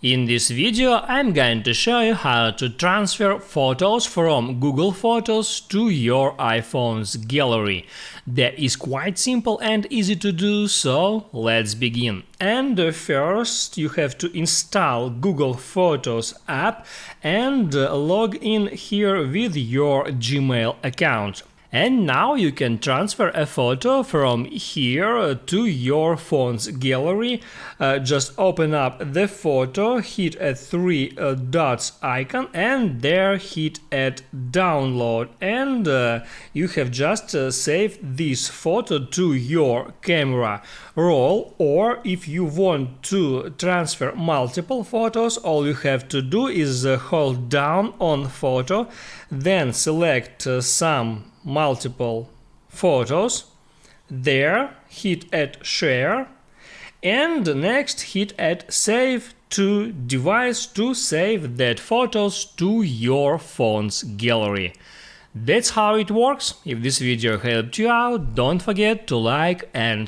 In this video I'm going to show you how to transfer photos from Google Photos to your iPhone's gallery. That is quite simple and easy to do, so let's begin. And first you have to install Google Photos app and log in here with your Gmail account. And now you can transfer a photo from here to your phone's gallery. Just open up the photo, hit a three dots icon, and there hit at download. And you have just saved this photo to your camera roll. Or if you want to transfer multiple photos, all you have to do is hold down on photo, then select some multiple photos, there hit at share, and next hit at save to device to save that photos to your phone's gallery. That's how it works. If this video helped you out, don't forget to like and